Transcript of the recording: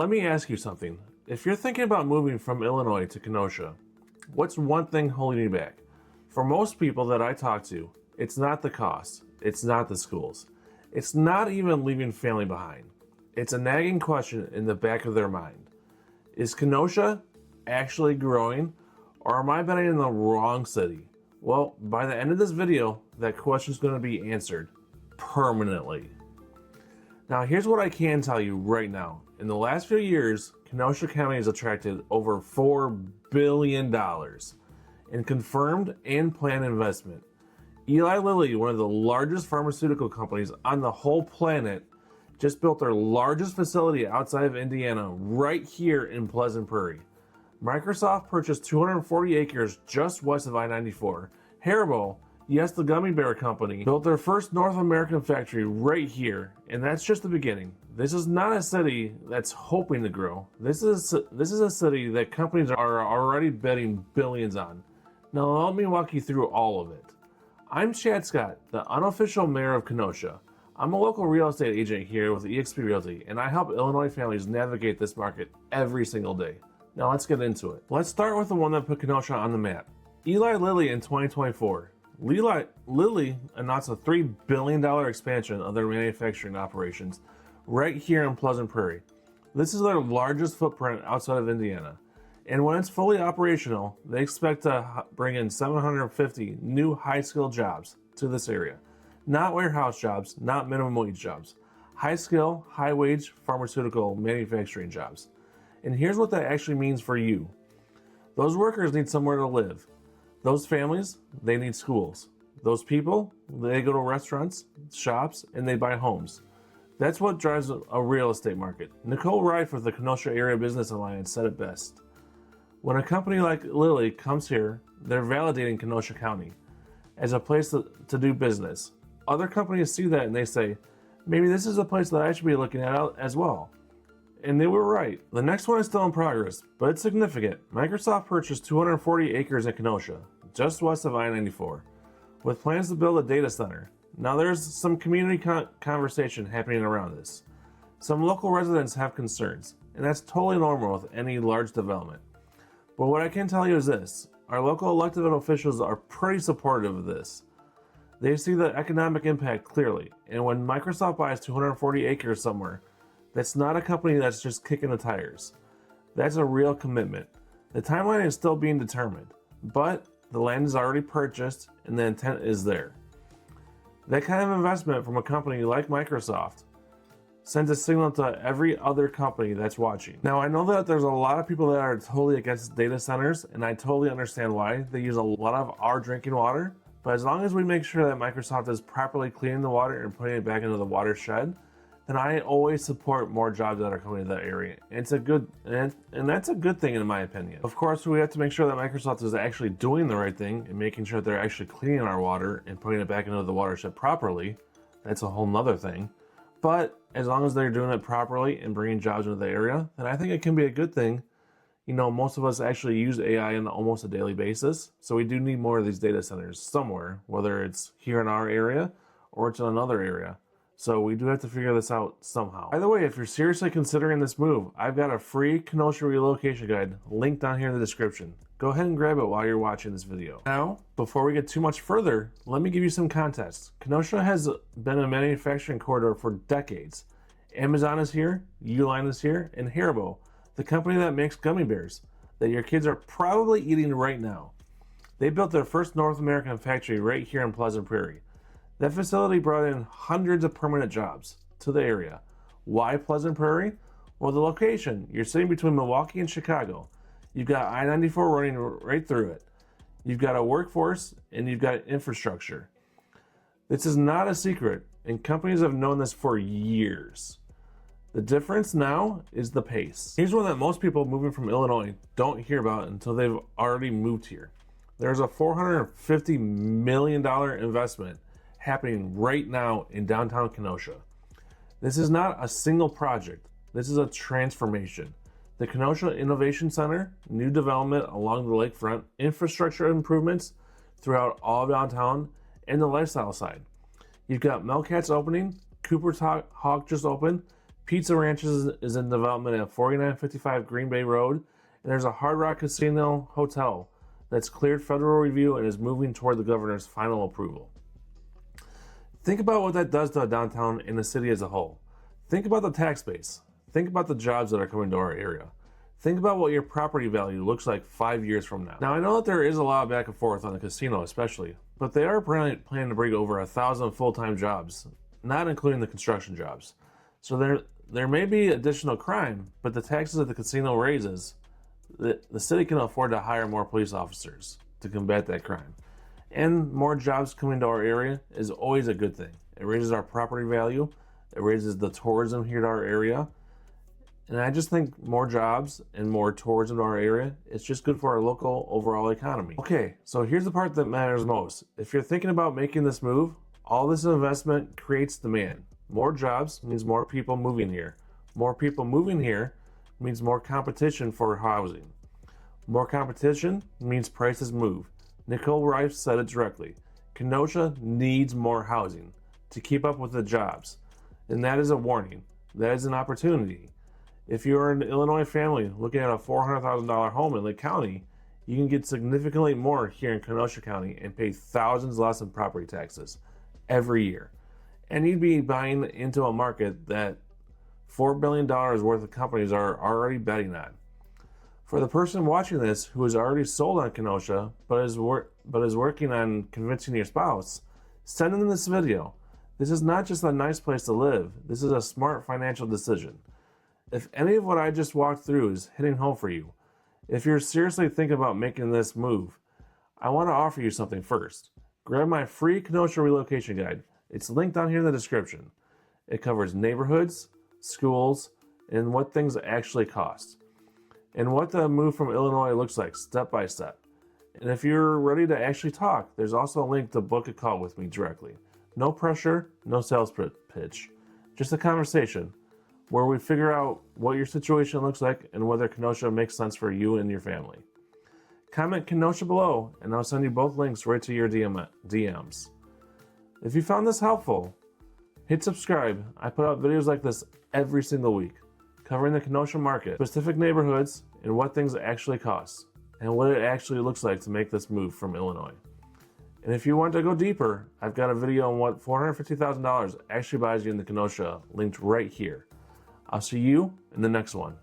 Let me ask you something. If you're thinking about moving from Illinois to Kenosha, what's one thing holding you back? For most people that I talk to, it's not the cost, it's not the schools, it's not even leaving family behind. It's a nagging question in the back of their mind. Is Kenosha actually growing, or am I betting in the wrong city? Well, by the end of this video, that question is going to be answered permanently. Now, here's what I can tell you right now. In the last few years, Kenosha County has attracted over $4 billion in confirmed and planned investment. Eli Lilly, one of the largest pharmaceutical companies on the whole planet, just built their largest facility outside of Indiana right here in Pleasant Prairie. Microsoft purchased 240 acres just west of I-94. Haribo, yes, the gummy bear company, built their first North American factory right here, and that's just the beginning. This is not a city that's hoping to grow. This is a city that companies are already betting billions on. Now let me walk you through all of it. I'm Chad Scott, the unofficial mayor of Kenosha. I'm a local real estate agent here with eXp Realty, and I help Illinois families navigate this market every single day. Now let's get into it. Let's start with the one that put Kenosha on the map. Eli Lilly in 2024. Eli Lilly announced a $3 billion expansion of their manufacturing operations right here in Pleasant Prairie. This is their largest footprint outside of Indiana. And when it's fully operational, they expect to bring in 750 new high-skilled jobs to this area. Not warehouse jobs, not minimum wage jobs. High-skill, high-wage pharmaceutical manufacturing jobs. And here's what that actually means for you. Those workers need somewhere to live. Those families, they need schools. Those people, they go to restaurants, shops, and they buy homes. That's what drives a real estate market. Nicole Rife with the Kenosha Area Business Alliance said it best. When a company like Lilly comes here, they're validating Kenosha County as a place to do business. Other companies see that and they say, maybe this is a place that I should be looking at as well. And they were right. The next one is still in progress, but it's significant. Microsoft purchased 240 acres in Kenosha, just west of I-94, with plans to build a data center. Now there's some community conversation happening around this. Some local residents have concerns, and that's totally normal with any large development. But what I can tell you is this, our local elected officials are pretty supportive of this. They see the economic impact clearly, and when Microsoft buys 240 acres somewhere, that's not a company that's just kicking the tires. That's a real commitment. The timeline is still being determined, but the land is already purchased and the intent is there. That kind of investment from a company like Microsoft sends a signal to every other company that's watching. Now, I know that there's a lot of people that are totally against data centers, and I totally understand why. They use a lot of our drinking water, but as long as we make sure that Microsoft is properly cleaning the water and putting it back into the watershed, then I always support more jobs that are coming to that area. It's a good, and that's a good thing in my opinion. Of course, we have to make sure that Microsoft is actually doing the right thing and making sure that they're actually cleaning our water and putting it back into the watershed properly. That's a whole nother thing. But as long as they're doing it properly and bringing jobs into the area, then I think it can be a good thing. You know, most of us actually use AI on almost a daily basis, so we do need more of these data centers somewhere, whether it's here in our area or it's in another area. So we do have to figure this out somehow. By the way, if you're seriously considering this move, I've got a free Kenosha relocation guide linked down here in the description. Go ahead and grab it while you're watching this video. Now, before we get too much further, let me give you some context. Kenosha has been a manufacturing corridor for decades. Amazon is here, Uline is here, and Haribo, the company that makes gummy bears that your kids are probably eating right now. They built their first North American factory right here in Pleasant Prairie. That facility brought in hundreds of permanent jobs to the area. Why Pleasant Prairie? Well, the location. You're sitting between Milwaukee and Chicago. You've got I-94 running right through it. You've got a workforce and you've got infrastructure. This is not a secret, and companies have known this for years. The difference now is the pace. Here's one that most people moving from Illinois don't hear about until they've already moved here. There's a $450 million investment happening right now in downtown Kenosha. This is not a single project. This is a transformation. The Kenosha Innovation Center, new development along the lakefront, infrastructure improvements throughout all of downtown, and the lifestyle side. You've got Melkats opening, Cooper's Hawk just opened, Pizza Ranch is in development at 4955 Green Bay Road, and there's a Hard Rock Casino Hotel that's cleared federal review and is moving toward the governor's final approval. Think about what that does to a downtown and the city as a whole. Think about the tax base. Think about the jobs that are coming to our area. Think about what your property value looks like 5 years from now. Now, I know that there is a lot of back and forth on the casino especially, but they are planning to bring over 1,000 full-time jobs, not including the construction jobs. So there may be additional crime, but the taxes that the casino raises, the city can afford to hire more police officers to combat that crime. And more jobs coming to our area is always a good thing. It raises our property value, it raises the tourism here to our area, and I just think more jobs and more tourism to our area, it's just good for our local overall economy. Okay, so here's the part that matters most. If you're thinking about making this move, all this investment creates demand. More jobs means more people moving here. More people moving here means more competition for housing. More competition means prices move. Nicole Rife said it directly. Kenosha needs more housing to keep up with the jobs. And that is a warning. That is an opportunity. If you're an Illinois family looking at a $400,000 home in Lake County, you can get significantly more here in Kenosha County and pay thousands less in property taxes every year. And you'd be buying into a market that $4 billion worth of companies are already betting on. For the person watching this who is already sold on Kenosha but is working on convincing your spouse, send them this video. This is not just a nice place to live. This is a smart financial decision. If any of what I just walked through is hitting home for you, if you're seriously thinking about making this move, I want to offer you something first. Grab my free Kenosha Relocation Guide. It's linked down here in the description. It covers neighborhoods, schools, and what things actually cost, and what the move from Illinois looks like step by step. And if you're ready to actually talk, there's also a link to book a call with me directly. No pressure, no sales pitch, just a conversation where we figure out what your situation looks like and whether Kenosha makes sense for you and your family. Comment Kenosha below, and I'll send you both links right to your DMs. If you found this helpful, hit subscribe. I put out videos like this every single week, covering the Kenosha market, specific neighborhoods, and what things actually cost, and what it actually looks like to make this move from Illinois. And if you want to go deeper, I've got a video on what $450,000 actually buys you in the Kenosha linked right here. I'll see you in the next one.